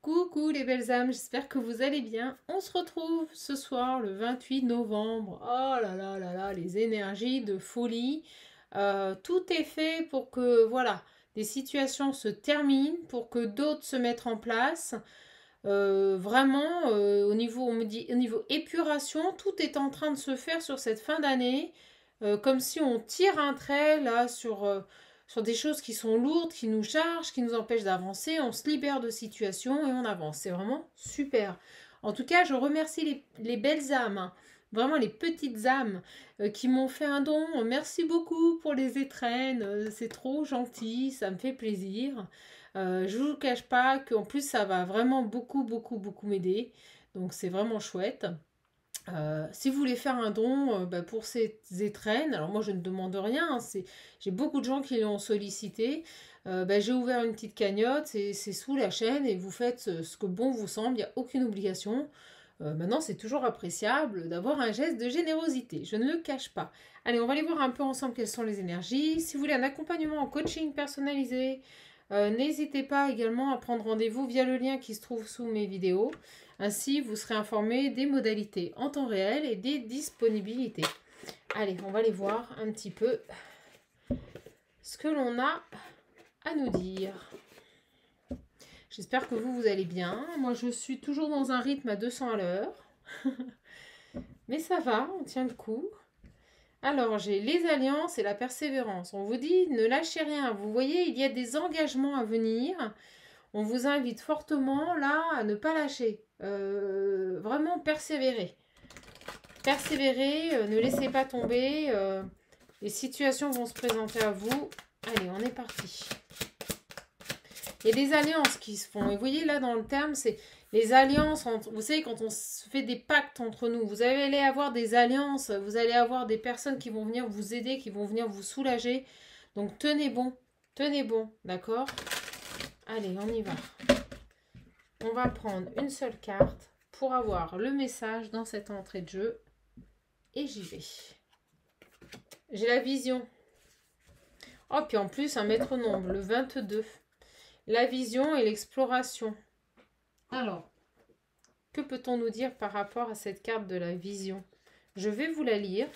Coucou les belles âmes, j'espère que vous allez bien. On se retrouve ce soir le 28 novembre. Oh là là là là, les énergies de folie. Tout est fait pour que, voilà, des situations se terminent, pour que d'autres se mettent en place. Vraiment, au niveau, on me dit, au niveau épuration, tout est en train de se faire sur cette fin d'année. Comme si on tire un trait là sur des choses qui sont lourdes, qui nous chargent, qui nous empêchent d'avancer. On se libère de situations et on avance. C'est vraiment super. En tout cas, je remercie les belles âmes, hein, vraiment les petites âmes qui m'ont fait un don. Merci beaucoup pour les étrennes. C'est trop gentil, ça me fait plaisir. Je ne vous cache pas qu'en plus, ça va vraiment beaucoup m'aider. Donc, c'est vraiment chouette. Si vous voulez faire un don pour ces étrennes, alors moi je ne demande rien, hein, j'ai beaucoup de gens qui l'ont sollicité. J'ai ouvert une petite cagnotte, c'est sous la chaîne et vous faites ce que bon vous semble, il n'y a aucune obligation. Maintenant c'est toujours appréciable d'avoir un geste de générosité, je ne le cache pas. Allez, on va aller voir un peu ensemble quelles sont les énergies. Si vous voulez un accompagnement en coaching personnalisé, n'hésitez pas également à prendre rendez-vous via le lien qui se trouve sous mes vidéos. Ainsi, vous serez informé des modalités en temps réel et des disponibilités. Allez, on va aller voir un petit peu ce que l'on a à nous dire. J'espère que vous allez bien. Moi, je suis toujours dans un rythme à 200 à l'heure. Mais ça va, on tient le coup. Alors, j'ai les alliances et la persévérance. On vous dit, ne lâchez rien. Vous voyez, il y a des engagements à venir. On vous invite fortement là à ne pas lâcher. Vraiment persévérer. Persévérez, ne laissez pas tomber. Les situations vont se présenter à vous. Allez, on est parti. Il y a des alliances qui se font. Et vous voyez là dans le terme, c'est les alliances. Vous savez, quand on se fait des pactes entre nous, vous allez avoir des alliances. Vous allez avoir des personnes qui vont venir vous aider, qui vont venir vous soulager. Donc tenez bon. Tenez bon, d'accord ? Allez, on y va. On va prendre une seule carte pour avoir le message dans cette entrée de jeu. Et j'y vais. J'ai la vision. Oh, puis en plus, un maître-nombre, le 22. La vision et l'exploration. Alors, que peut-on nous dire par rapport à cette carte de la vision? Je vais vous la lire.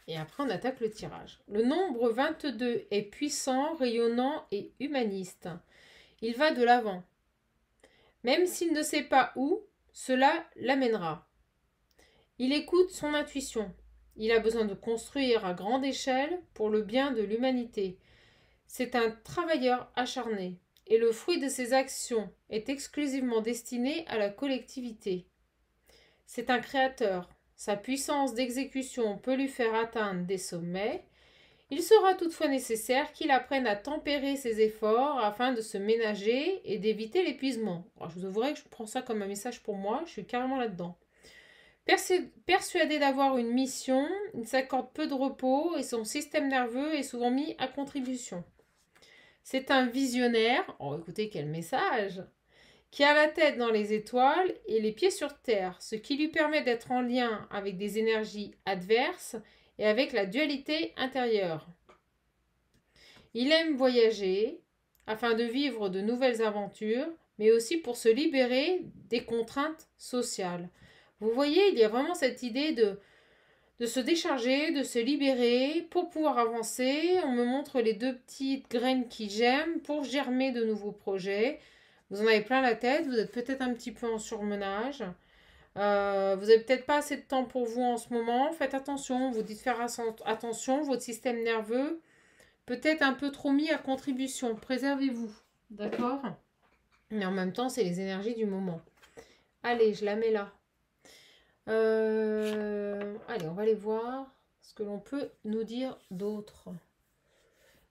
Et après, on attaque le tirage. Le nombre 22 est puissant, rayonnant et humaniste. Il va de l'avant. Même s'il ne sait pas où, cela l'amènera. Il écoute son intuition. Il a besoin de construire à grande échelle pour le bien de l'humanité. C'est un travailleur acharné et le fruit de ses actions est exclusivement destiné à la collectivité. C'est un créateur. Sa puissance d'exécution peut lui faire atteindre des sommets. Il sera toutefois nécessaire qu'il apprenne à tempérer ses efforts afin de se ménager et d'éviter l'épuisement. Je vous avouerai que je prends ça comme un message pour moi, je suis carrément là-dedans. Persuadé d'avoir une mission, il s'accorde peu de repos et son système nerveux est souvent mis à contribution. C'est un visionnaire, écoutez quel message, qui a la tête dans les étoiles et les pieds sur terre, ce qui lui permet d'être en lien avec des énergies adverses et avec la dualité intérieure. Il aime voyager afin de vivre de nouvelles aventures, mais aussi pour se libérer des contraintes sociales. Vous voyez, il y a vraiment cette idée de se décharger, de se libérer pour pouvoir avancer. On me montre les deux petites graines qui germent pour germer de nouveaux projets. Vous en avez plein la tête, vous êtes peut-être un petit peu en surmenage. Vous n'avez peut-être pas assez de temps pour vous en ce moment. Faites attention, vous dites faire attention, votre système nerveux peut-être un peu trop mis à contribution. Préservez-vous, d'accord? Mais en même temps, c'est les énergies du moment. Allez, je la mets là. Allez, on va aller voir ce que l'on peut nous dire d'autre.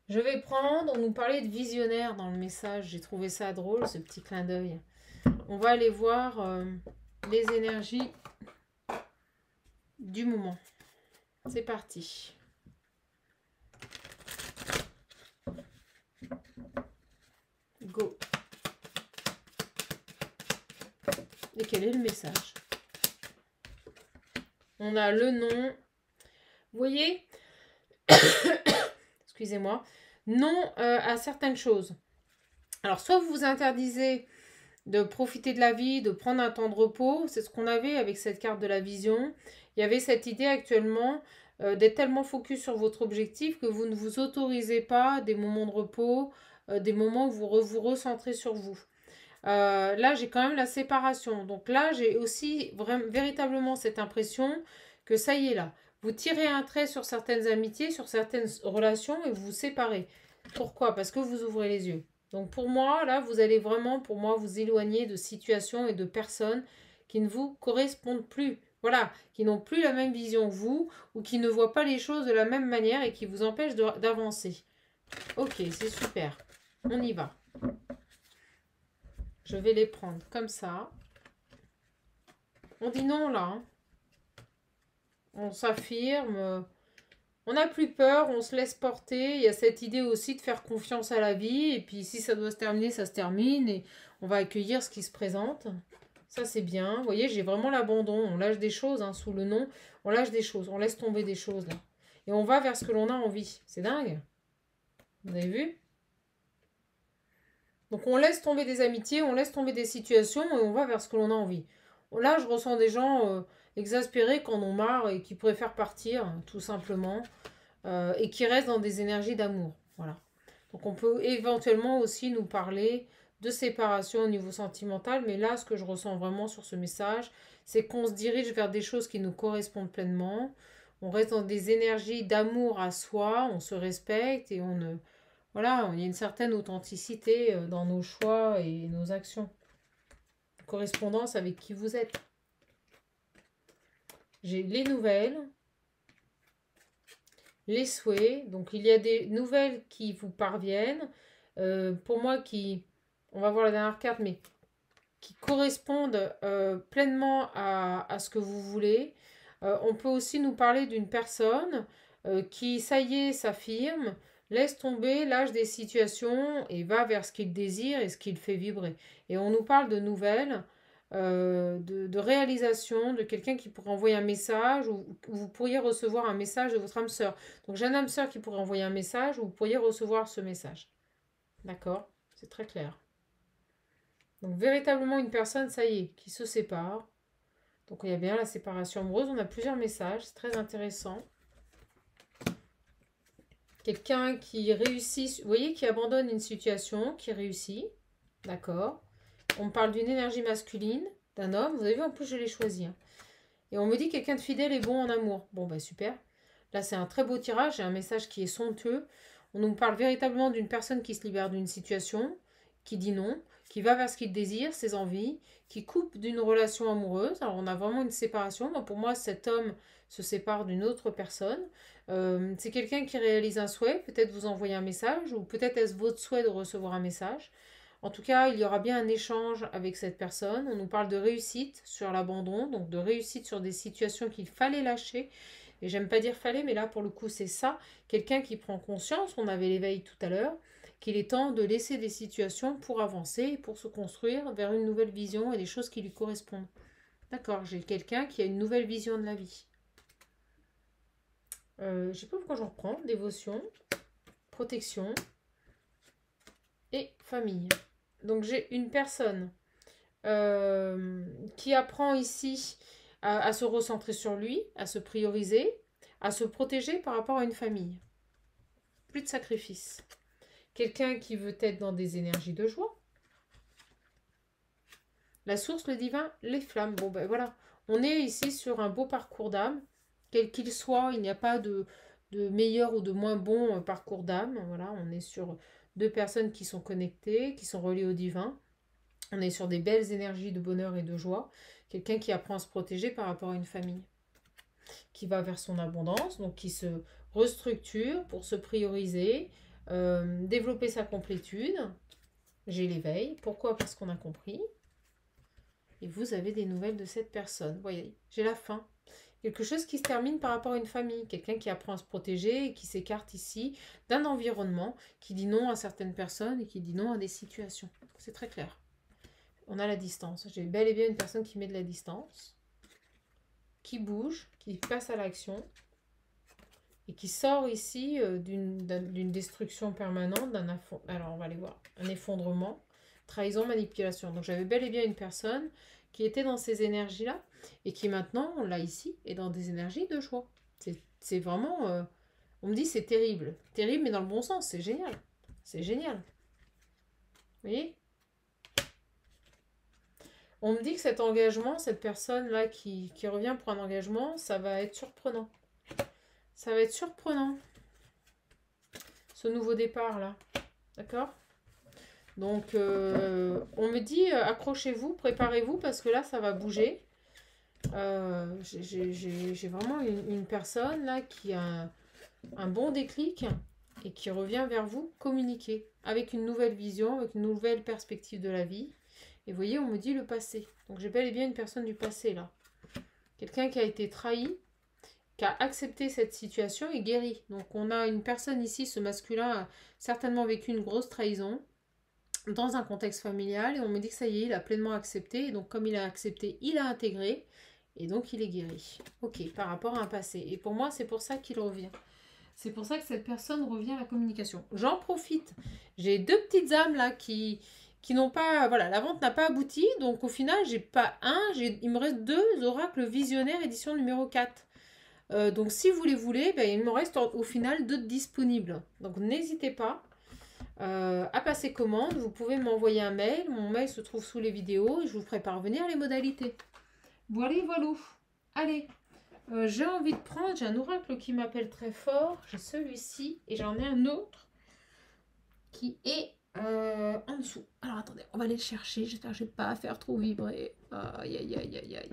Je vais prendre, on nous parlait de visionnaire dans le message. J'ai trouvé ça drôle, ce petit clin d'œil. On va aller voir les énergies du moment. C'est parti. Go. Et quel est le message? On a le nom. Vous voyez? Excusez-moi. Non à certaines choses. Alors, soit vous vous interdisez de profiter de la vie, de prendre un temps de repos. C'est ce qu'on avait avec cette carte de la vision. Il y avait cette idée actuellement d'être tellement focus sur votre objectif que vous ne vous autorisez pas des moments de repos, des moments où vous recentrez sur vous. Là, j'ai quand même la séparation. Donc là, j'ai aussi vraiment, véritablement cette impression que ça y est là. Vous tirez un trait sur certaines amitiés, sur certaines relations et vous vous séparez. Pourquoi? Parce que vous ouvrez les yeux. Donc pour moi, là, vous allez vraiment, pour moi, vous éloigner de situations et de personnes qui ne vous correspondent plus. Voilà, qui n'ont plus la même vision que vous ou qui ne voient pas les choses de la même manière et qui vous empêchent d'avancer. Ok, c'est super. On y va. Je vais les prendre comme ça. On dit non là. Hein. On s'affirme. On n'a plus peur, on se laisse porter. Il y a cette idée aussi de faire confiance à la vie. Et puis si ça doit se terminer, ça se termine. Et on va accueillir ce qui se présente. Ça c'est bien. Vous voyez, j'ai vraiment l'abandon. On lâche des choses hein, sous le nom. On lâche des choses. On laisse tomber des choses là. Et on va vers ce que l'on a envie. C'est dingue. Vous avez vu? Donc on laisse tomber des amitiés, on laisse tomber des situations et on va vers ce que l'on a envie. Là, je ressens des gens exaspérés qui en ont marre et qui préfèrent partir, tout simplement, et qui restent dans des énergies d'amour. Voilà. Donc on peut éventuellement aussi nous parler de séparation au niveau sentimental, mais là, ce que je ressens vraiment sur ce message, c'est qu'on se dirige vers des choses qui nous correspondent pleinement. On reste dans des énergies d'amour à soi, on se respecte et on ne... Voilà, il y a une certaine authenticité dans nos choix et nos actions. Correspondance avec qui vous êtes. J'ai les nouvelles, les souhaits. Donc, il y a des nouvelles qui vous parviennent. Pour moi, on va voir la dernière carte, mais qui correspondent pleinement à ce que vous voulez. On peut aussi nous parler d'une personne qui, ça y est, s'affirme, laisse tomber l'âge des situations et va vers ce qu'il désire et ce qu'il fait vibrer. Et on nous parle de nouvelles, de réalisation, de quelqu'un qui pourrait envoyer un message ou vous pourriez recevoir un message de votre âme sœur. Donc j'ai un âme sœur qui pourrait envoyer un message ou vous pourriez recevoir ce message. D'accord? C'est très clair. Donc véritablement une personne, ça y est, qui se sépare. Donc il y a bien la séparation amoureuse. On a plusieurs messages, c'est très intéressant. Quelqu'un qui réussit, vous voyez, qui abandonne une situation, qui réussit. D'accord. On parle d'une énergie masculine, d'un homme. Vous avez vu, en plus, je l'ai choisi. Hein. Et on me dit quelqu'un de fidèle et bon en amour. Bon, bah super. Là, c'est un très beau tirage. J'ai un message qui est somptueux. On nous parle véritablement d'une personne qui se libère d'une situation, qui dit non, qui va vers ce qu'il désire, ses envies, qui coupe d'une relation amoureuse. Alors, on a vraiment une séparation. Donc, pour moi, cet homme se sépare d'une autre personne. C'est quelqu'un qui réalise un souhait. Peut-être vous envoyer un message ou peut-être est-ce votre souhait de recevoir un message. En tout cas, il y aura bien un échange avec cette personne. On nous parle de réussite sur l'abandon, donc de réussite sur des situations qu'il fallait lâcher. Et j'aime pas dire fallait, mais là, pour le coup, c'est ça. Quelqu'un qui prend conscience, on avait l'éveil tout à l'heure, qu'il est temps de laisser des situations pour avancer, pour se construire vers une nouvelle vision et des choses qui lui correspondent. D'accord, j'ai quelqu'un qui a une nouvelle vision de la vie. Je sais pas pourquoi j'en reprends. Dévotion, protection et famille. Donc j'ai une personne qui apprend ici à se recentrer sur lui, à se prioriser, à se protéger par rapport à une famille. Plus de sacrifice. Quelqu'un qui veut être dans des énergies de joie. La source, le divin, les flammes. Bon ben voilà, on est ici sur un beau parcours d'âme, quel qu'il soit, il n'y a pas de meilleur ou de moins bon parcours d'âme. Voilà, on est sur deux personnes qui sont connectées, qui sont reliées au divin. On est sur des belles énergies de bonheur et de joie. Quelqu'un qui apprend à se protéger par rapport à une famille. Qui va vers son abondance, donc qui se restructure pour se prioriser, développer sa complétude. J'ai l'éveil. Pourquoi? Parce qu'on a compris. Et vous avez des nouvelles de cette personne. Vous voyez, j'ai la fin. Quelque chose qui se termine par rapport à une famille. Quelqu'un qui apprend à se protéger et qui s'écarte ici d'un environnement, qui dit non à certaines personnes et qui dit non à des situations. C'est très clair. On a la distance. J'ai bel et bien une personne qui met de la distance, qui bouge, qui passe à l'action et qui sort ici d'une destruction permanente, alors on va aller voir, un effondrement, trahison, manipulation. Donc j'avais bel et bien une personne qui était dans ces énergies-là et qui maintenant, on l'a ici, est dans des énergies de joie. C'est vraiment... on me dit c'est terrible. Terrible, mais dans le bon sens. C'est génial. C'est génial. Vous voyez? On me dit que cet engagement, cette personne-là qui revient pour un engagement, ça va être surprenant. Ça va être surprenant. Ce nouveau départ-là. D'accord? Donc, on me dit, accrochez-vous, préparez-vous, parce que là, ça va bouger. J'ai vraiment une personne là qui a un bon déclic et qui revient vers vous communiquer avec une nouvelle vision, avec une nouvelle perspective de la vie. Et vous voyez, on me dit le passé. Donc j'ai bel et bien une personne du passé là. Quelqu'un qui a été trahi, qui a accepté cette situation et guéri. Donc on a une personne ici, ce masculin a certainement vécu une grosse trahison dans un contexte familial. Et on me dit que ça y est, il a pleinement accepté. Et donc comme il a accepté, il a intégré. Et donc il est guéri. Ok, par rapport à un passé. Et pour moi, c'est pour ça qu'il revient. C'est pour ça que cette personne revient à la communication. J'en profite. J'ai deux petites âmes là qui n'ont pas... Voilà, la vente n'a pas abouti. Donc au final, j'ai pas un. Il me reste deux oracles visionnaires édition numéro 4. Donc si vous les voulez, ben, il me reste au final deux disponibles. Donc n'hésitez pas à passer commande. Vous pouvez m'envoyer un mail. Mon mail se trouve sous les vidéos. Et je vous ferai parvenir les modalités. Voilà, voilà. Allez. J'ai envie de prendre, j'ai un oracle qui m'appelle très fort, j'ai celui-ci et j'en ai un autre qui est en dessous. Alors attendez, on va aller le chercher, j'espère que je ne vais pas faire trop vibrer. Aïe aïe aïe aïe aïe.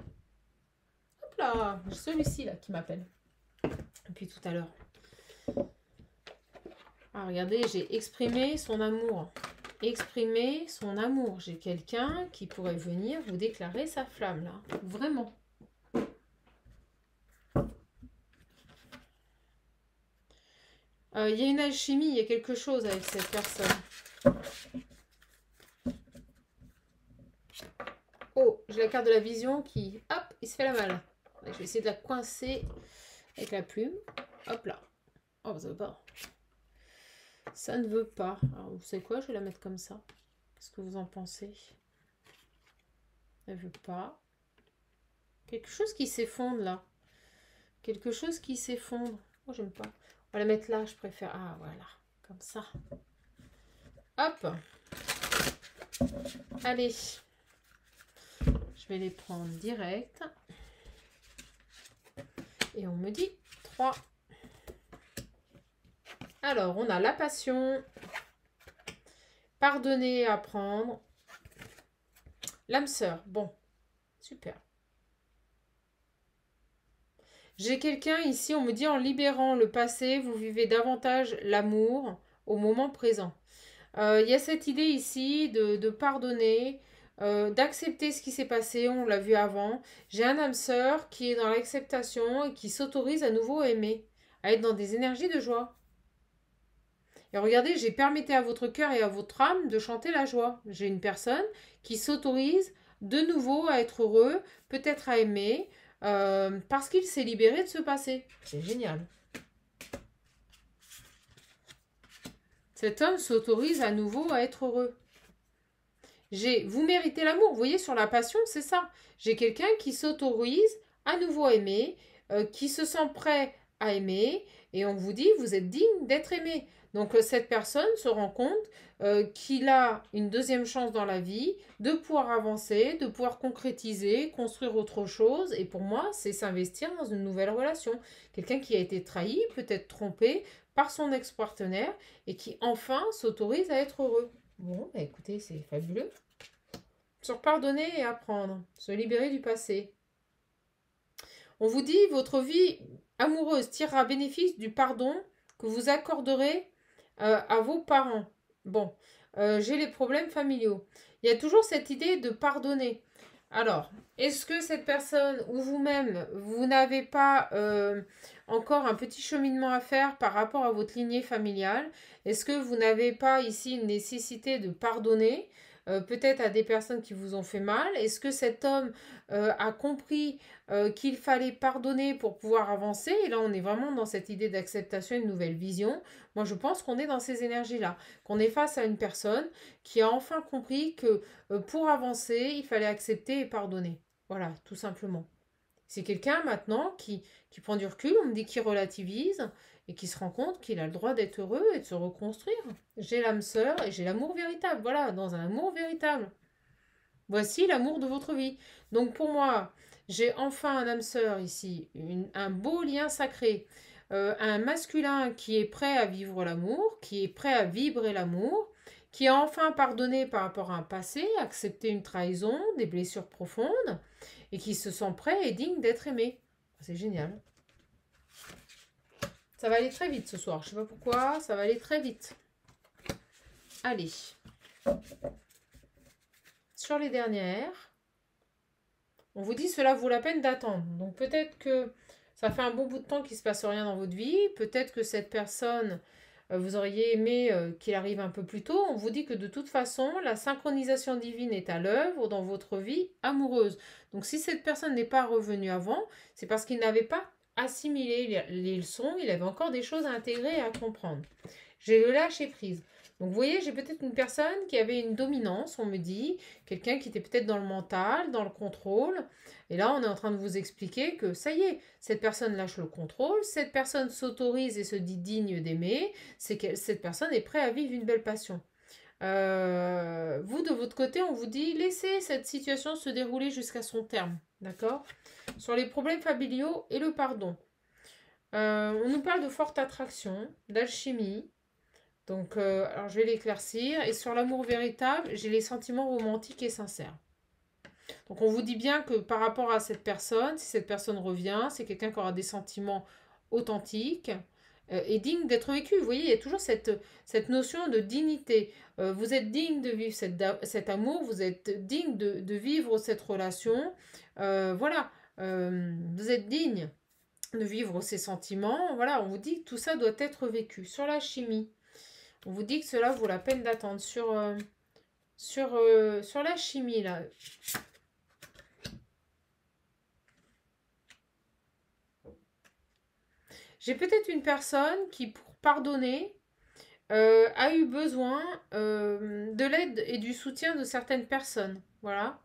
Hop là, j'ai celui-ci là qui m'appelle. Depuis tout à l'heure. Ah regardez, j'ai exprimé son amour. Exprimer son amour. J'ai quelqu'un qui pourrait venir vous déclarer sa flamme là. Vraiment. Il y a une alchimie, il y a quelque chose avec cette personne. Oh, j'ai la carte de la vision qui, hop, il se fait la malle. Je vais essayer de la coincer avec la plume. Hop là. Oh, ça veut pas. Ça ne veut pas. Alors, vous savez quoi, je vais la mettre comme ça. Qu'est-ce que vous en pensez? Elle veut pas. Quelque chose qui s'effondre là. Quelque chose qui s'effondre. Oh, j'aime pas. On va la mettre là, je préfère. Ah, voilà. Comme ça. Hop. Allez. Je vais les prendre direct. Et on me dit 3. Alors, on a la passion. Pardonner et apprendre. L'âme sœur. Bon. Super. J'ai quelqu'un ici, on me dit en libérant le passé, vous vivez davantage l'amour au moment présent. Il y a cette idée ici de pardonner, d'accepter ce qui s'est passé, on l'a vu avant. J'ai un âme sœur qui est dans l'acceptation et qui s'autorise à nouveau à aimer, à être dans des énergies de joie. Et regardez, j'ai permis à votre cœur et à votre âme de chanter la joie. J'ai une personne qui s'autorise de nouveau à être heureux, peut-être à aimer, parce qu'il s'est libéré de ce passé. C'est génial. Cet homme s'autorise à nouveau à être heureux. Vous méritez l'amour. Vous voyez, sur la passion, c'est ça. J'ai quelqu'un qui s'autorise à nouveau à aimer, qui se sent prêt à aimer, et on vous dit, vous êtes digne d'être aimé. Donc, cette personne se rend compte qu'il a une deuxième chance dans la vie, de pouvoir avancer, de pouvoir concrétiser, construire autre chose. Et pour moi, c'est s'investir dans une nouvelle relation. Quelqu'un qui a été trahi, peut-être trompé par son ex-partenaire et qui enfin s'autorise à être heureux. Bon, bah écoutez, c'est fabuleux. Sur pardonner et apprendre, se libérer du passé. On vous dit, votre vie amoureuse tirera bénéfice du pardon que vous accorderez à vos parents. Bon, j'ai les problèmes familiaux. Il y a toujours cette idée de pardonner. Alors, est-ce que cette personne ou vous-même, vous n'avez pas encore un petit cheminement à faire par rapport à votre lignée familiale? Est-ce que vous n'avez pas ici une nécessité de pardonner peut-être à des personnes qui vous ont fait mal. Est-ce que cet homme a compris qu'il fallait pardonner pour pouvoir avancer? Et là, on est vraiment dans cette idée d'acceptation, une nouvelle vision. Moi, je pense qu'on est dans ces énergies-là, qu'on est face à une personne qui a enfin compris que pour avancer, il fallait accepter et pardonner. Voilà, tout simplement. C'est quelqu'un maintenant qui prend du recul, on me dit qu'il relativise et qui se rend compte qu'il a le droit d'être heureux et de se reconstruire. J'ai l'âme sœur et j'ai l'amour véritable. Voilà, dans un amour véritable. Voici l'amour de votre vie. Donc pour moi, j'ai enfin un âme sœur ici, un beau lien sacré, un masculin qui est prêt à vivre l'amour, qui est prêt à vibrer l'amour, qui a enfin pardonné par rapport à un passé, accepté une trahison, des blessures profondes, et qui se sent prêt et digne d'être aimé. C'est génial. Ça va aller très vite ce soir. Je sais pas pourquoi, ça va aller très vite. Allez. Sur les dernières, on vous dit cela vaut la peine d'attendre. Donc peut-être que ça fait un bon bout de temps qu'il ne se passe rien dans votre vie. Peut-être que cette personne, vous auriez aimé qu'il arrive un peu plus tôt. On vous dit que de toute façon, la synchronisation divine est à l'œuvre dans votre vie amoureuse. Donc si cette personne n'est pas revenue avant, c'est parce qu'il n'avait pas assimilé les leçons. Il avait encore des choses à intégrer et à comprendre. J'ai le lâcher prise. Donc vous voyez, j'ai peut-être une personne qui avait une dominance, on me dit, quelqu'un qui était peut-être dans le mental, dans le contrôle. Et là, on est en train de vous expliquer que ça y est, cette personne lâche le contrôle, cette personne s'autorise et se dit digne d'aimer, c'est que cette personne est prête à vivre une belle passion. Vous, de votre côté, on vous dit, laissez cette situation se dérouler jusqu'à son terme, d'accord? Sur les problèmes familiaux et le pardon. On nous parle de forte attraction, d'alchimie. Donc, alors je vais l'éclaircir. Et sur l'amour véritable, j'ai les sentiments romantiques et sincères. Donc, on vous dit bien que par rapport à cette personne, si cette personne revient, c'est quelqu'un qui aura des sentiments authentiques et dignes d'être vécus. Vous voyez, il y a toujours cette notion de dignité. Vous êtes digne de vivre cet amour, vous êtes digne de vivre cette relation. Voilà, vous êtes digne de vivre ces sentiments. Voilà, on vous dit que tout ça doit être vécu. Sur la chimie, on vous dit que cela vaut la peine d'attendre. Sur la chimie, là. J'ai peut-être une personne qui, pour pardonner, a eu besoin de l'aide et du soutien de certaines personnes. Voilà.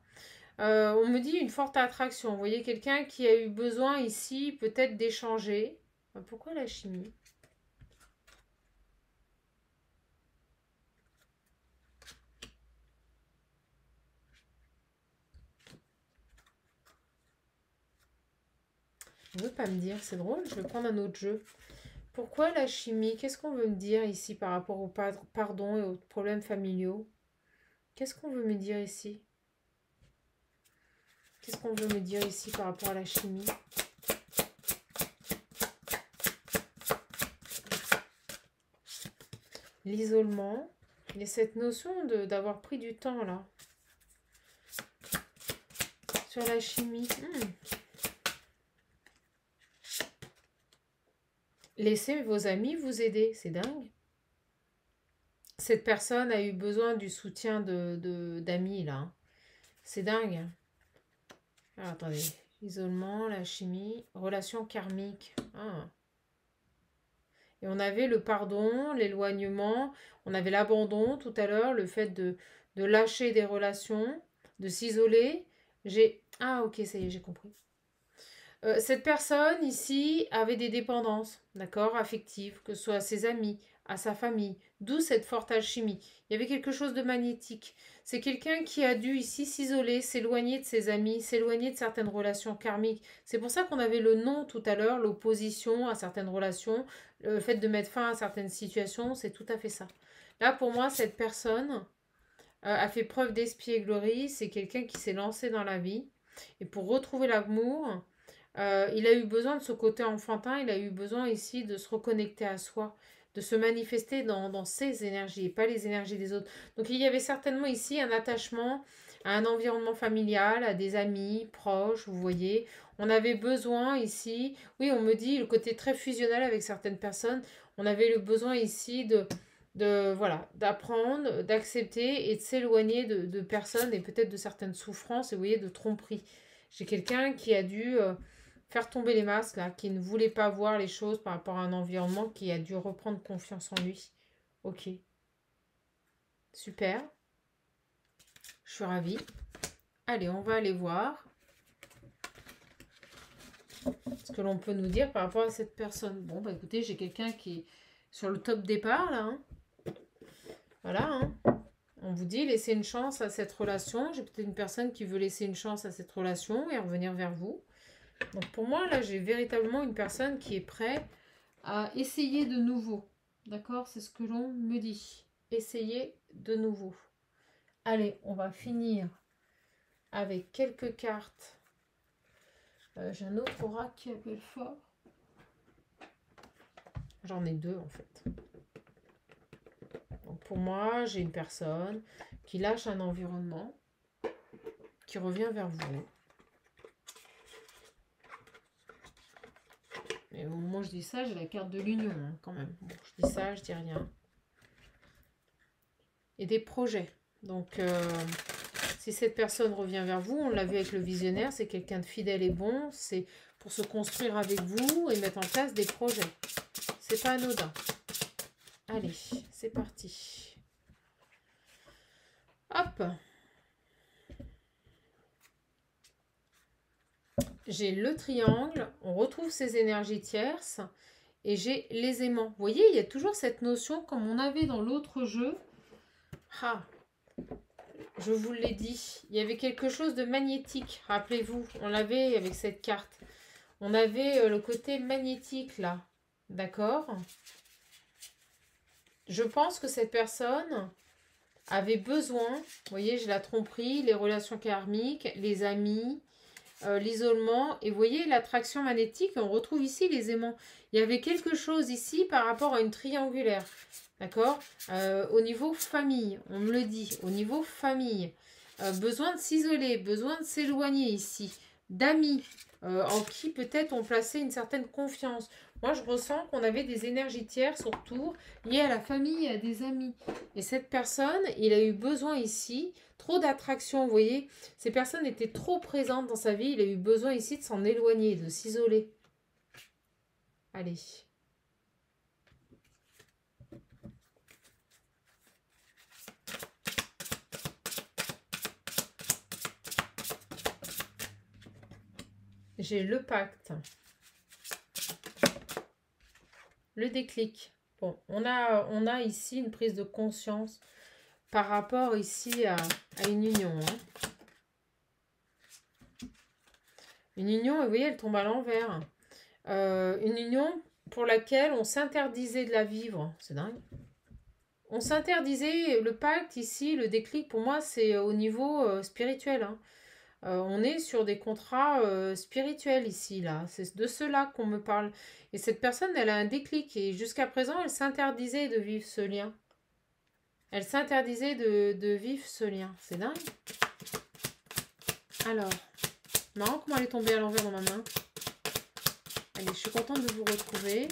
On me dit une forte attraction. Vous voyez, quelqu'un qui a eu besoin ici peut-être d'échanger. Pourquoi la chimie ? On ne veut pas me dire, c'est drôle, je vais prendre un autre jeu. Pourquoi la chimie? Qu'est-ce qu'on veut me dire ici par rapport au pardon et aux problèmes familiaux? Qu'est-ce qu'on veut me dire ici? Qu'est-ce qu'on veut me dire ici par rapport à la chimie? L'isolement. Il y a cette notion d'avoir pris du temps là. Sur la chimie. Laissez vos amis vous aider. C'est dingue. Cette personne a eu besoin du soutien d'amis là. C'est dingue. Alors, attendez. Isolement, la chimie, relation karmique. Et on avait le pardon, l'éloignement, on avait l'abandon tout à l'heure, le fait de lâcher des relations, de s'isoler. Ah ok, ça y est, j'ai compris. Cette personne ici avait des dépendances, d'accord, affectives, que ce soit à ses amis, à sa famille, d'où cette forte alchimie. Il y avait quelque chose de magnétique. C'est quelqu'un qui a dû ici s'isoler, s'éloigner de ses amis, s'éloigner de certaines relations karmiques. C'est pour ça qu'on avait le non tout à l'heure, l'opposition à certaines relations, le fait de mettre fin à certaines situations, c'est tout à fait ça. Là, pour moi, cette personne a fait preuve d'espièglerie, c'est quelqu'un qui s'est lancé dans la vie. Et pour retrouver l'amour, il a eu besoin de ce côté enfantin, il a eu besoin ici de se reconnecter à soi, de se manifester dans ses énergies et pas les énergies des autres. Donc il y avait certainement ici un attachement à un environnement familial, à des amis proches, vous voyez. On avait besoin ici, oui on me dit le côté très fusionnel avec certaines personnes, on avait le besoin ici voilà, d'apprendre, d'accepter et de s'éloigner de personnes et peut-être de certaines souffrances et vous voyez, de tromperie. J'ai quelqu'un qui a dû faire tomber les masques, là, qui ne voulait pas voir les choses par rapport à un environnement, qui a dû reprendre confiance en lui. Ok, super, je suis ravie. Allez, on va aller voir ce que l'on peut nous dire par rapport à cette personne. Bon, bah écoutez, j'ai quelqu'un qui est sur le top départ, là. Hein. Voilà, hein. On vous dit, laissez une chance à cette relation. J'ai peut-être une personne qui veut laisser une chance à cette relation et revenir vers vous. Donc pour moi, là, j'ai véritablement une personne qui est prête à essayer de nouveau. D'accord? C'est ce que l'on me dit. Essayer de nouveau. Allez, on va finir avec quelques cartes. J'ai un autre oracle qui appelle fort. J'en ai deux en fait. Donc pour moi, j'ai une personne qui lâche un environnement, qui revient vers vous. Et au moment où je dis ça, j'ai la carte de l'union hein, quand même. Bon, je dis ça, je dis rien. Et des projets. Donc si cette personne revient vers vous, on l'a vu avec le visionnaire, c'est quelqu'un de fidèle et bon, c'est pour se construire avec vous et mettre en place des projets. C'est pas anodin. Allez, c'est parti. Hop. J'ai le triangle, on retrouve ces énergies tierces et j'ai les aimants. Vous voyez, il y a toujours cette notion comme on avait dans l'autre jeu. Ah, je vous l'ai dit, il y avait quelque chose de magnétique, rappelez-vous, on l'avait avec cette carte. On avait le côté magnétique là, d'accord? Je pense que cette personne avait besoin, vous voyez, j'ai la tromperie, les relations karmiques, les amis, l'isolement, et vous voyez l'attraction magnétique, on retrouve ici les aimants. Il y avait quelque chose ici par rapport à une triangulaire, d'accord? Au niveau famille, on me le dit, au niveau famille, besoin de s'isoler, besoin de s'éloigner ici, d'amis, en qui peut-être on plaçait une certaine confiance. Moi, je ressens qu'on avait des énergies tierces autour, liées à la famille et à des amis. Et cette personne, il a eu besoin ici, trop d'attraction, vous voyez. Ces personnes étaient trop présentes dans sa vie, il a eu besoin ici de s'en éloigner, de s'isoler. Allez. J'ai le pacte. Le déclic. Bon, on a ici une prise de conscience par rapport ici à une union. Hein. Une union, et vous voyez, elle tombe à l'envers. Une union pour laquelle on s'interdisait de la vivre. C'est dingue. On s'interdisait, le pacte ici, le déclic, pour moi, c'est au niveau spirituel. Hein. On est sur des contrats spirituels ici, là. C'est de cela qu'on me parle. Et cette personne, elle a un déclic. Et jusqu'à présent, elle s'interdisait de vivre ce lien. Elle s'interdisait de vivre ce lien. C'est dingue. Alors, marrant comment elle est tombée à l'envers dans ma main. Allez, je suis contente de vous retrouver.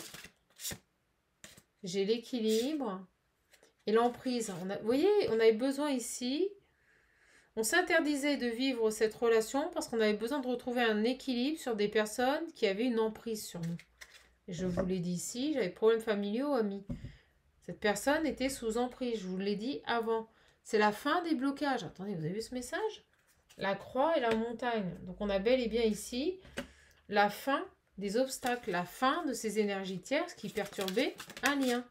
J'ai l'équilibre et l'emprise. Vous voyez, on avait besoin ici... On s'interdisait de vivre cette relation parce qu'on avait besoin de retrouver un équilibre sur des personnes qui avaient une emprise sur nous. Et je vous l'ai dit ici, j'avais problèmes familiaux, amis. Cette personne était sous emprise, je vous l'ai dit avant. C'est la fin des blocages. Attendez, vous avez vu ce message? La croix et la montagne. Donc on a bel et bien ici la fin des obstacles, la fin de ces énergies tierces qui perturbaient un lien.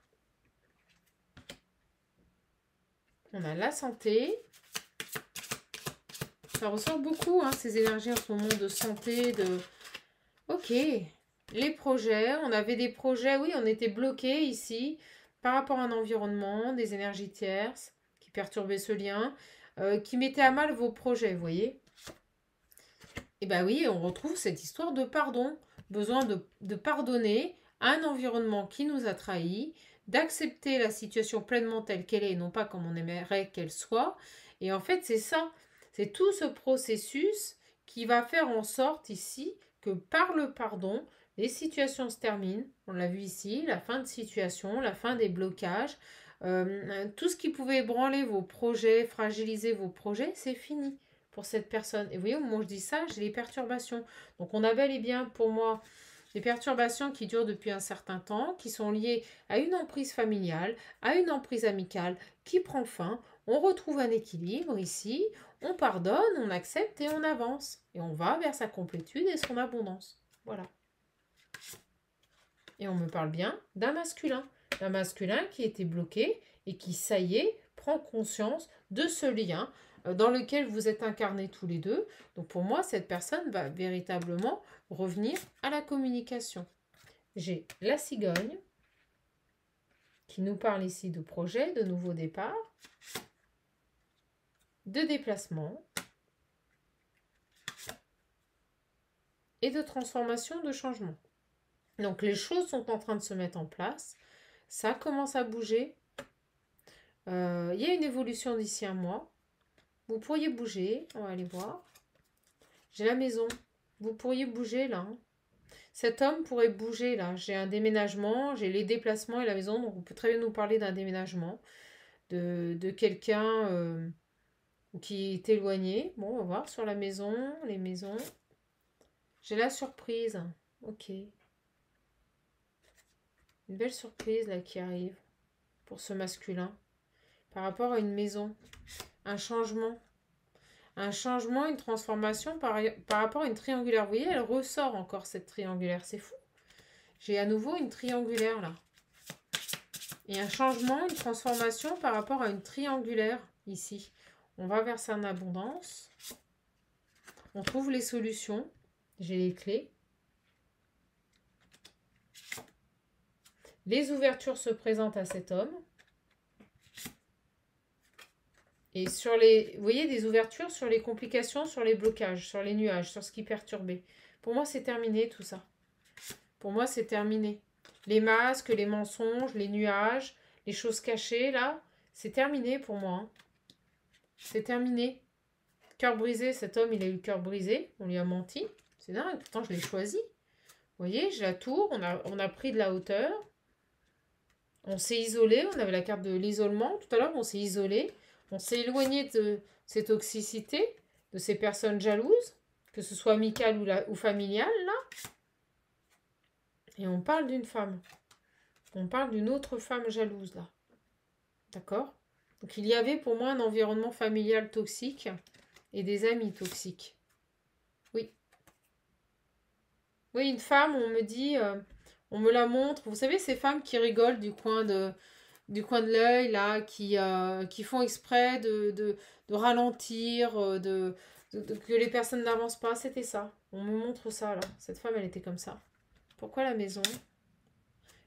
On a la santé. Ça ressort beaucoup, hein, ces énergies en ce moment de santé, de... Ok, les projets, on avait des projets, oui, on était bloqués ici par rapport à un environnement, des énergies tierces qui perturbaient ce lien, qui mettaient à mal vos projets, vous voyez. Et bien oui, on retrouve cette histoire de pardon, besoin de pardonner à un environnement qui nous a trahis, d'accepter la situation pleinement telle qu'elle est, et non pas comme on aimerait qu'elle soit. Et en fait, c'est ça. C'est tout ce processus qui va faire en sorte ici que par le pardon, les situations se terminent. On l'a vu ici, la fin de situation, la fin des blocages. Tout ce qui pouvait ébranler vos projets, fragiliser vos projets, c'est fini pour cette personne. Et vous voyez, au moment où je dis ça, j'ai les perturbations. Donc on a bel et bien pour moi des perturbations qui durent depuis un certain temps, qui sont liées à une emprise familiale, à une emprise amicale qui prend fin. On retrouve un équilibre ici, on pardonne, on accepte et on avance. Et on va vers sa complétude et son abondance. Voilà. Et on me parle bien d'un masculin. D'un masculin qui était bloqué et qui, ça y est, prend conscience de ce lien dans lequel vous êtes incarnés tous les deux. Donc pour moi, cette personne va véritablement revenir à la communication. J'ai la cigogne qui nous parle ici de projet, de nouveau départ, de déplacement et de transformation, de changement. Donc les choses sont en train de se mettre en place. Ça commence à bouger. Il y a une évolution d'ici un mois. Vous pourriez bouger. On va aller voir. J'ai la maison. Vous pourriez bouger là. Cet homme pourrait bouger là. J'ai un déménagement. J'ai les déplacements et la maison. Donc on peut très bien nous parler d'un déménagement. De quelqu'un qui est éloigné. Bon, on va voir sur la maison. Les maisons. J'ai la surprise. Ok. Une belle surprise là qui arrive pour ce masculin par rapport à une maison, un changement, une transformation par rapport à une triangulaire. Vous voyez, elle ressort encore cette triangulaire, c'est fou. J'ai à nouveau une triangulaire là. Et un changement, une transformation par rapport à une triangulaire ici. On va vers son abondance. On trouve les solutions. J'ai les clés. Les ouvertures se présentent à cet homme. Et sur les, vous voyez, des ouvertures sur les complications, sur les blocages, sur les nuages, sur ce qui perturbait. Pour moi, c'est terminé tout ça. Pour moi, c'est terminé. Les masques, les mensonges, les nuages, les choses cachées, là, c'est terminé pour moi. Hein. C'est terminé. Cœur brisé, cet homme, il a eu le cœur brisé. On lui a menti. C'est dingue, pourtant je l'ai choisi. Vous voyez, je la tourne, on a pris de la hauteur. On s'est isolé, on avait la carte de l'isolement. Tout à l'heure, on s'est isolé. On s'est éloigné de ces toxicités, de ces personnes jalouses, que ce soit amicales ou familiales, là. Et on parle d'une femme. On parle d'une autre femme jalouse, là. D'accord? Donc, il y avait pour moi un environnement familial toxique et des amis toxiques. Oui. Oui, une femme, on me dit, on me la montre. Vous savez, ces femmes qui rigolent du coin de l'œil, là, qui font exprès de ralentir, que les personnes n'avancent pas, c'était ça. On me montre ça, là. Cette femme, elle était comme ça. Pourquoi la maison?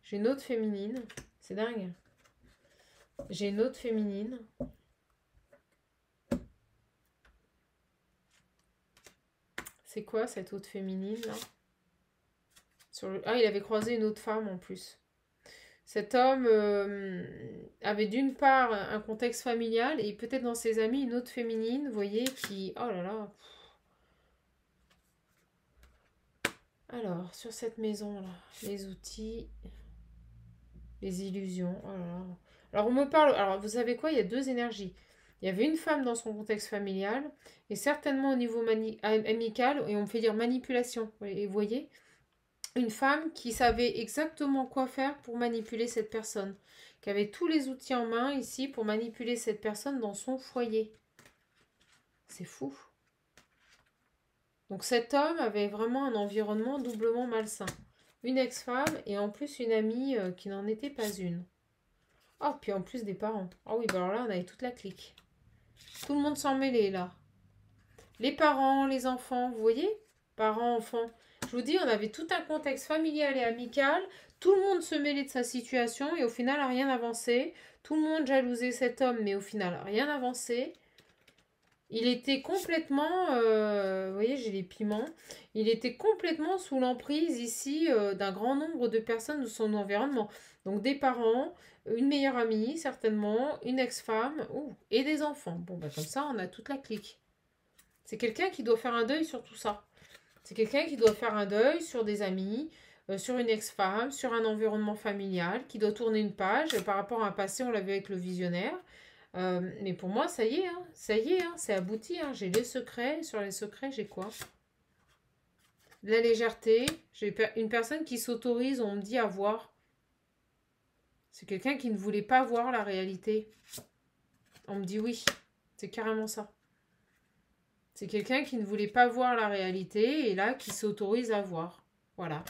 J'ai une autre féminine. C'est dingue. J'ai une autre féminine. C'est quoi, cette autre féminine, là? Ah, il avait croisé une autre femme, en plus. Cet homme avait d'une part un contexte familial et peut-être dans ses amis une autre féminine, vous voyez, qui... Oh là là. Alors, sur cette maison-là, les outils, les illusions, oh là là. Alors, on me parle... Alors, vous savez quoi? Il y a deux énergies. Il y avait une femme dans son contexte familial et certainement au niveau amical, et on me fait dire manipulation. Et vous voyez, une femme qui savait exactement quoi faire pour manipuler cette personne, qui avait tous les outils en main ici pour manipuler cette personne dans son foyer. C'est fou. Donc cet homme avait vraiment un environnement doublement malsain. Une ex-femme et en plus une amie qui n'en était pas une. Oh, puis en plus des parents. Ah oui, bah alors là, on avait toute la clique. Tout le monde s'en mêlait là. Les parents, les enfants, vous voyez? Parents, enfants. Je vous dis, on avait tout un contexte familial et amical. Tout le monde se mêlait de sa situation et au final, rien n'avançait. Tout le monde jalousait cet homme, mais au final, rien n'avançait. Il était complètement, vous voyez, j'ai les piments. Il était complètement sous l'emprise ici d'un grand nombre de personnes de son environnement. Donc des parents, une meilleure amie certainement, une ex-femme et des enfants. Bon, bah, comme ça, on a toute la clique. C'est quelqu'un qui doit faire un deuil sur tout ça. C'est quelqu'un qui doit faire un deuil sur des amis, sur une ex-femme, sur un environnement familial, qui doit tourner une page par rapport à un passé, on l'a vu avec le visionnaire. Mais pour moi, ça y est, hein, c'est abouti. Hein, j'ai les secrets. Sur les secrets, j'ai quoi? De la légèreté. J'ai une personne qui s'autorise, on me dit, à voir. C'est quelqu'un qui ne voulait pas voir la réalité. On me dit oui. C'est carrément ça. C'est quelqu'un qui ne voulait pas voir la réalité et là, qui s'autorise à voir. Voilà.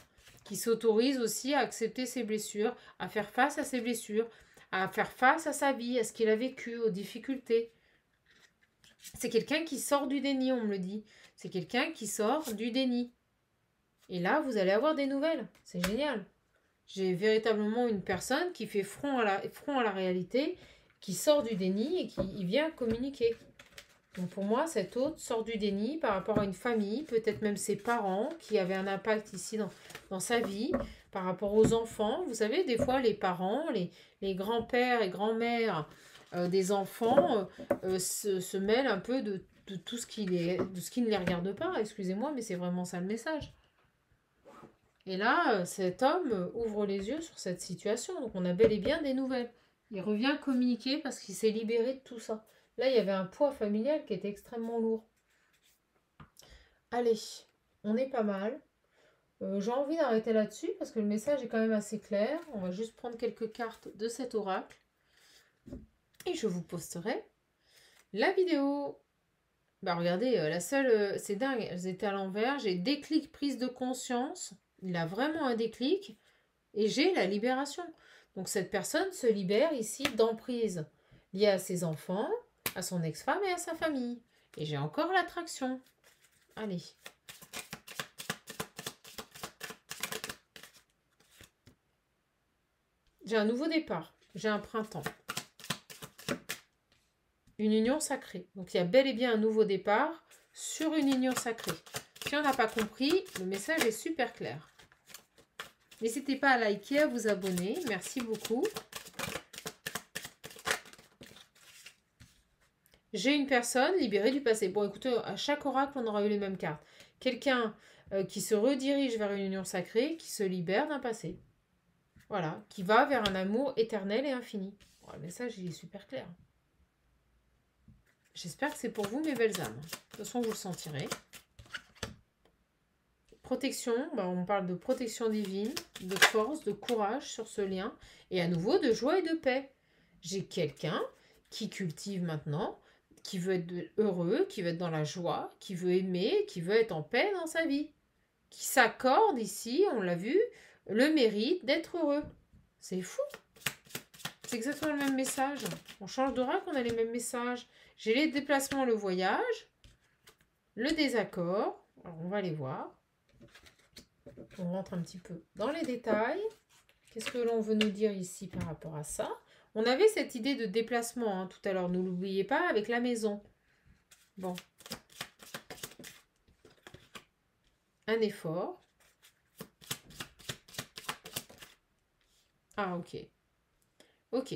Qui s'autorise aussi à accepter ses blessures, à faire face à ses blessures, à faire face à sa vie, à ce qu'il a vécu, aux difficultés. C'est quelqu'un qui sort du déni, on me le dit. C'est quelqu'un qui sort du déni. Et là, vous allez avoir des nouvelles. C'est génial. J'ai véritablement une personne qui fait front à la réalité, qui sort du déni et qui vient communiquer. Donc pour moi, cet hôte sort du déni par rapport à une famille, peut-être même ses parents qui avaient un impact ici dans sa vie, par rapport aux enfants. Vous savez, des fois, les parents, les grands-pères et grands-mères des enfants se mêlent un peu de tout ce qui ne les regarde pas. Excusez-moi, mais c'est vraiment ça le message. Et là, cet homme ouvre les yeux sur cette situation. Donc on a bel et bien des nouvelles. Il revient communiquer parce qu'il s'est libéré de tout ça. Là, il y avait un poids familial qui était extrêmement lourd. Allez, on est pas mal. J'ai envie d'arrêter là-dessus parce que le message est quand même assez clair. On va juste prendre quelques cartes de cet oracle. Et je vous posterai la vidéo. Bah regardez, la seule... c'est dingue, elles étaient à l'envers. J'ai déclic, prise de conscience. Il a vraiment un déclic. Et j'ai la libération. Donc cette personne se libère ici d'emprise liée à ses enfants, à son ex-femme et à sa famille. Et j'ai encore l'attraction. Allez. J'ai un nouveau départ. J'ai un printemps. Une union sacrée. Donc il y a bel et bien un nouveau départ sur une union sacrée. Si on n'a pas compris, le message est super clair. N'hésitez pas à liker, à vous abonner. Merci beaucoup. J'ai une personne libérée du passé. Bon, écoutez, à chaque oracle, on aura eu les mêmes cartes. Quelqu'un qui se redirige vers une union sacrée, qui se libère d'un passé. Voilà, qui va vers un amour éternel et infini. Bon, le message, il est super clair. J'espère que c'est pour vous, mes belles âmes. De toute façon, vous le sentirez. Protection, on parle de protection divine, de force, de courage sur ce lien. Et à nouveau, de joie et de paix. J'ai quelqu'un qui cultive maintenant, qui veut être heureux, qui veut être dans la joie, qui veut aimer, qui veut être en paix dans sa vie. Qui s'accorde ici, on l'a vu, le mérite d'être heureux. C'est fou. C'est exactement le même message. On change d'oracle, on a les mêmes messages. J'ai les déplacements, le voyage, le désaccord. Alors, on va les voir. On rentre un petit peu dans les détails. Qu'est-ce que l'on veut nous dire ici par rapport à ça? On avait cette idée de déplacement tout à l'heure, ne l'oubliez pas, avec la maison. Bon. Un effort. Ah, ok. Ok.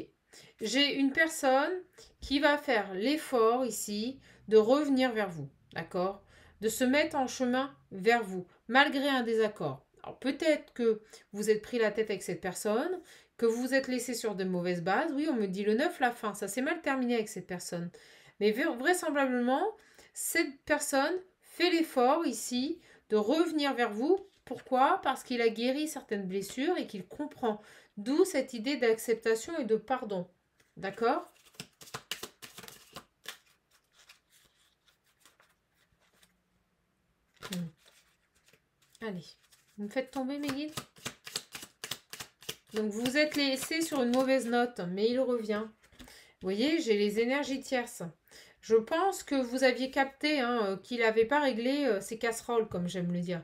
J'ai une personne qui va faire l'effort ici de revenir vers vous, d'accord? De se mettre en chemin vers vous, malgré un désaccord. Alors peut-être que vous êtes pris la tête avec cette personne, que vous vous êtes laissé sur de mauvaises bases. Oui, on me dit le 9, la fin, ça s'est mal terminé avec cette personne. Mais vraisemblablement, cette personne fait l'effort ici de revenir vers vous. Pourquoi? Parce qu'il a guéri certaines blessures et qu'il comprend. D'où cette idée d'acceptation et de pardon. D'accord? Allez, vous me faites tomber mes guides. Donc, vous vous êtes laissé sur une mauvaise note, mais il revient. Vous voyez, j'ai les énergies tierces. Je pense que vous aviez capté qu'il n'avait pas réglé ses casseroles, comme j'aime le dire.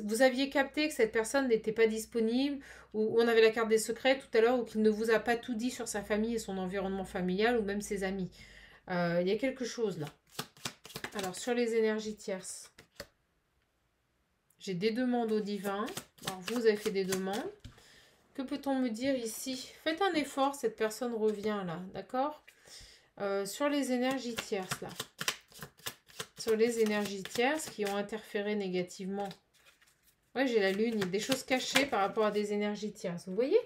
Vous aviez capté que cette personne n'était pas disponible, ou on avait la carte des secrets tout à l'heure, ou qu'il ne vous a pas tout dit sur sa famille et son environnement familial, ou même ses amis. Il y a quelque chose là. Alors, sur les énergies tierces, j'ai des demandes au divin. Alors, vous avez fait des demandes. Que peut-on me dire ici? Faites un effort, cette personne revient là, d'accord? Sur les énergies tierces là. Sur les énergies tierces qui ont interféré négativement Ouais, j'ai la lune, il y a des choses cachées par rapport à des énergies tierces. Vous voyez?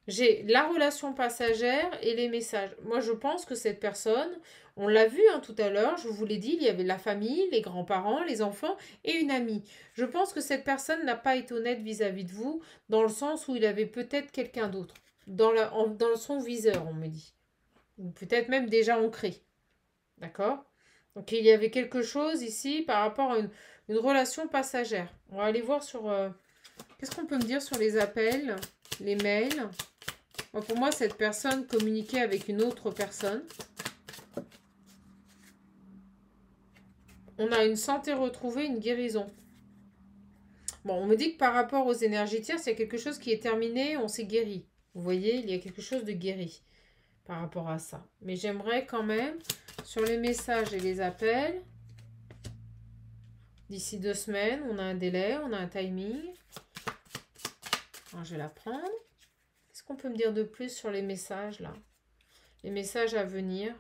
J'ai la relation passagère et les messages. Moi, je pense que cette personne, on l'a vu hein, tout à l'heure, je vous l'ai dit, il y avait la famille, les grands-parents, les enfants et une amie. Je pense que cette personne n'a pas été honnête vis-à-vis de vous, dans le sens où il avait peut-être quelqu'un d'autre, dans son viseur, on me dit. Ou peut-être même déjà ancré. D'accord? Donc, il y avait quelque chose ici par rapport à une relation passagère. On va aller voir sur... qu'est-ce qu'on peut me dire sur les appels, les mails? Pour moi, cette personne communiquait avec une autre personne. On a une santé retrouvée, une guérison. Bon, on me dit que par rapport aux énergies tierces, il y a quelque chose qui est terminé, on s'est guéri. Vous voyez, il y a quelque chose de guéri par rapport à ça. Mais j'aimerais quand même, sur les messages et les appels, d'ici 2 semaines, on a un délai, on a un timing. Alors, je vais la prendre. Qu'est-ce qu'on peut me dire de plus sur les messages, là? Les messages à venir.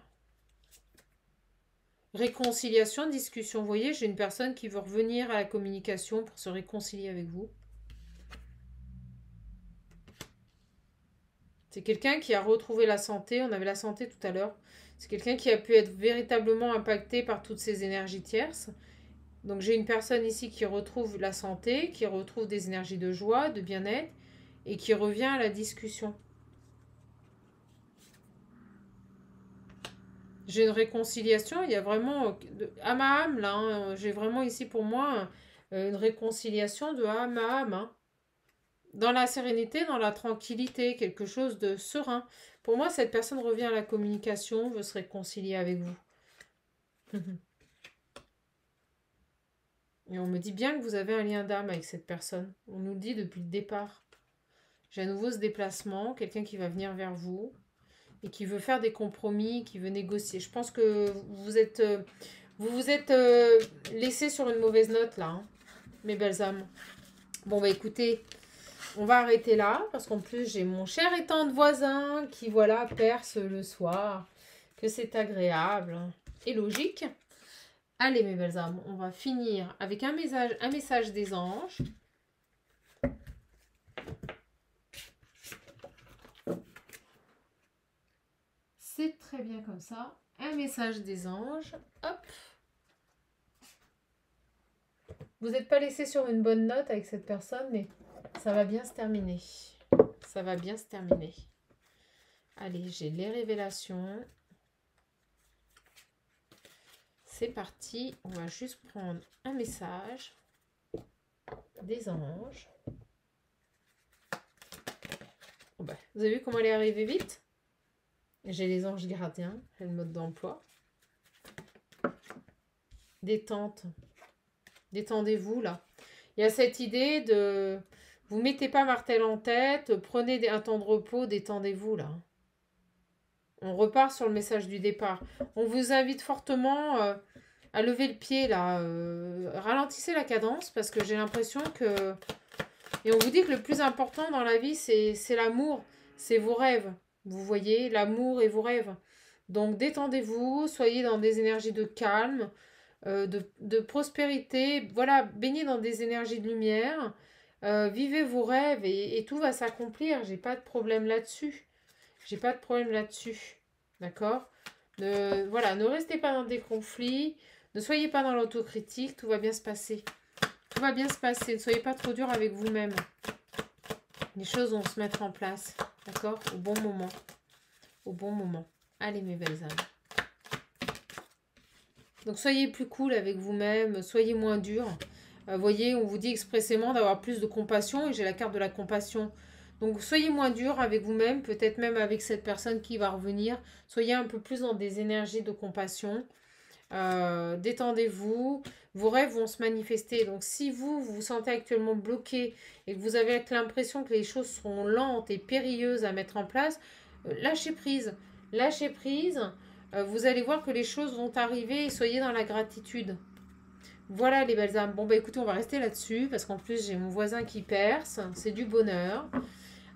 Réconciliation, discussion. Vous voyez, j'ai une personne qui veut revenir à la communication pour se réconcilier avec vous. C'est quelqu'un qui a retrouvé la santé. On avait la santé tout à l'heure. C'est quelqu'un qui a pu être véritablement impacté par toutes ces énergies tierces. Donc j'ai une personne ici qui retrouve la santé, qui retrouve des énergies de joie, de bien-être et qui revient à la discussion. J'ai une réconciliation, il y a vraiment, âme à âme là, hein, j'ai vraiment ici pour moi une réconciliation de âme à âme. Hein. Dans la sérénité, dans la tranquillité, quelque chose de serein. Pour moi, cette personne revient à la communication, veut se réconcilier avec vous. Et on me dit bien que vous avez un lien d'âme avec cette personne. On nous le dit depuis le départ. J'ai à nouveau ce déplacement, quelqu'un qui va venir vers vous et qui veut faire des compromis, qui veut négocier. Je pense que vous vous êtes laissé sur une mauvaise note là, hein, mes belles âmes. Bon bah écoutez, on va arrêter là parce qu'en plus j'ai mon cher et tendre voisin qui voilà perce le soir, que c'est agréable et logique. Allez mes belles âmes, on va finir avec un message des anges. C'est très bien comme ça. Un message des anges. Hop. Vous n'êtes pas laissé sur une bonne note avec cette personne, mais ça va bien se terminer. Ça va bien se terminer. Allez, j'ai les révélations. C'est parti. On va juste prendre un message des anges. Oh ben, vous avez vu comment elle est arrivée vite? J'ai les anges gardiens, le mode d'emploi. Détente. Détendez-vous là. Il y a cette idée de... Vous mettez pas martel en tête, prenez un temps de repos, détendez-vous là. On repart sur le message du départ. On vous invite fortement à lever le pied là. Ralentissez la cadence parce que j'ai l'impression que... Et on vous dit que le plus important dans la vie, c'est l'amour, c'est vos rêves. Vous voyez, l'amour et vos rêves. Donc détendez-vous, soyez dans des énergies de calme, de prospérité. Voilà, baignez dans des énergies de lumière. Vivez vos rêves et tout va s'accomplir. J'ai pas de problème là-dessus. J'ai pas de problème là-dessus. D'accord? Voilà, ne restez pas dans des conflits. Ne soyez pas dans l'autocritique. Tout va bien se passer. Tout va bien se passer. Ne soyez pas trop dur avec vous-même. Les choses vont se mettre en place. D'accord? Au bon moment. Au bon moment. Allez, mes belles âmes. Donc, soyez plus cool avec vous-même. Soyez moins dur. Voyez, on vous dit expressément d'avoir plus de compassion. Et j'ai la carte de la compassion. Donc, soyez moins dur avec vous-même. Peut-être même avec cette personne qui va revenir. Soyez un peu plus dans des énergies de compassion. Détendez-vous. Vos rêves vont se manifester. Donc, si vous vous sentez actuellement bloqué et que vous avez l'impression que les choses sont lentes et périlleuses à mettre en place, lâchez prise. Lâchez prise. Vous allez voir que les choses vont arriver et soyez dans la gratitude. Voilà les belles âmes. Bon, bah écoutez, on va rester là-dessus parce qu'en plus, j'ai mon voisin qui perce. C'est du bonheur.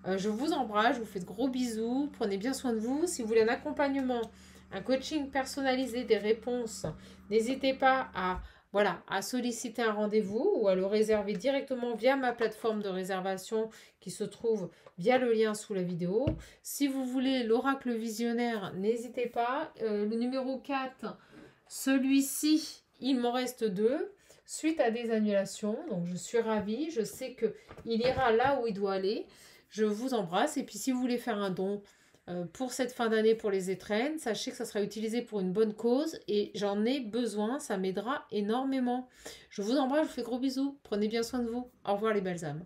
Je vous embrasse. Je vous fais de gros bisous. Prenez bien soin de vous. Si vous voulez un accompagnement, un coaching personnalisé, des réponses, n'hésitez pas à voilà, à solliciter un rendez-vous ou à le réserver directement via ma plateforme de réservation qui se trouve via le lien sous la vidéo. Si vous voulez l'oracle visionnaire, n'hésitez pas. Le numéro 4, celui-ci, il m'en reste 2 suite à des annulations. Donc je suis ravie, je sais qu'il ira là où il doit aller. Je vous embrasse et puis si vous voulez faire un don pour cette fin d'année pour les étrennes, sachez que ça sera utilisé pour une bonne cause et j'en ai besoin, ça m'aidera énormément. Je vous embrasse, je vous fais gros bisous, prenez bien soin de vous. Au revoir les belles âmes.